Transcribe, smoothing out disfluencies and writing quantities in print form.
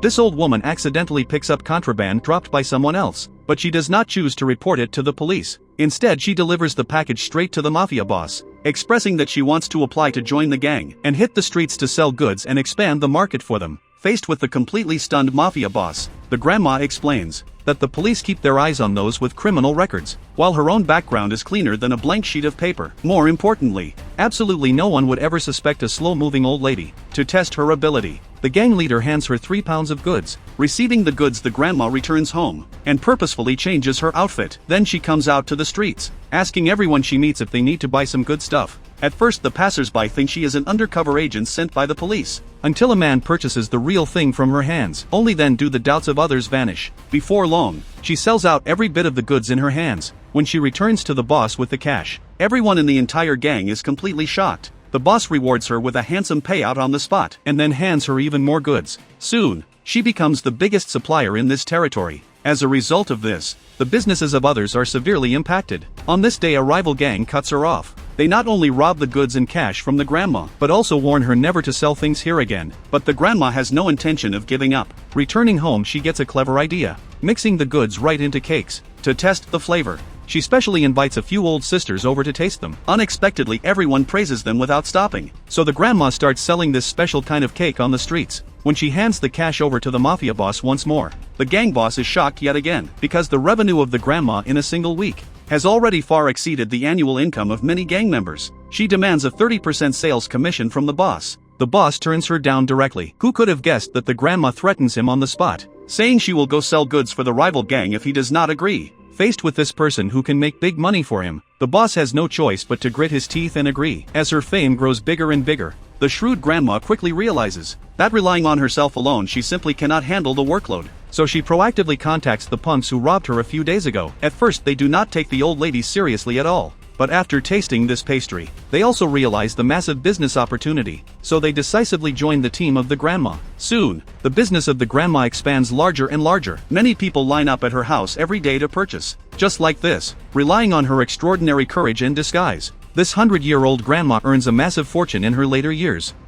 This old woman accidentally picks up contraband dropped by someone else, but she does not choose to report it to the police. Instead, she delivers the package straight to the mafia boss, expressing that she wants to apply to join the gang and hit the streets to sell goods and expand the market for them. Faced with the completely stunned mafia boss, the grandma explains that the police keep their eyes on those with criminal records, while her own background is cleaner than a blank sheet of paper. More importantly, absolutely no one would ever suspect a slow-moving old lady. To test her ability, the gang leader hands her 3 pounds of goods. Receiving the goods, the grandma returns home and purposefully changes her outfit. Then she comes out to the streets, asking everyone she meets if they need to buy some good stuff. At first, the passers-by think she is an undercover agent sent by the police, until a man purchases the real thing from her hands. Only then do the doubts of others vanish. Before long, she sells out every bit of the goods in her hands. When she returns to the boss with the cash, everyone in the entire gang is completely shocked. The boss rewards her with a handsome payout on the spot, and then hands her even more goods. Soon, she becomes the biggest supplier in this territory. As a result of this, the businesses of others are severely impacted. On this day, a rival gang cuts her off. They not only rob the goods and cash from the grandma, but also warn her never to sell things here again. But the grandma has no intention of giving up. Returning home, she gets a clever idea, mixing the goods right into cakes. To test the flavor, she specially invites a few old sisters over to taste them. Unexpectedly, everyone praises them without stopping. So the grandma starts selling this special kind of cake on the streets. When she hands the cash over to the mafia boss once more, the gang boss is shocked yet again, because the revenue of the grandma in a single week has already far exceeded the annual income of many gang members. She demands a 30% sales commission from the boss. The boss turns her down directly. Who could have guessed that the grandma threatens him on the spot, saying she will go sell goods for the rival gang if he does not agree? Faced with this person who can make big money for him, the boss has no choice but to grit his teeth and agree. As her fame grows bigger and bigger, the shrewd grandma quickly realizes that relying on herself alone, she simply cannot handle the workload. So she proactively contacts the punks who robbed her a few days ago. At first, they do not take the old lady seriously at all. But after tasting this pastry, they also realize the massive business opportunity, so they decisively join the team of the grandma. Soon, the business of the grandma expands larger and larger. Many people line up at her house every day to purchase. Just like this, relying on her extraordinary courage and disguise, this 100-year-old grandma earns a massive fortune in her later years.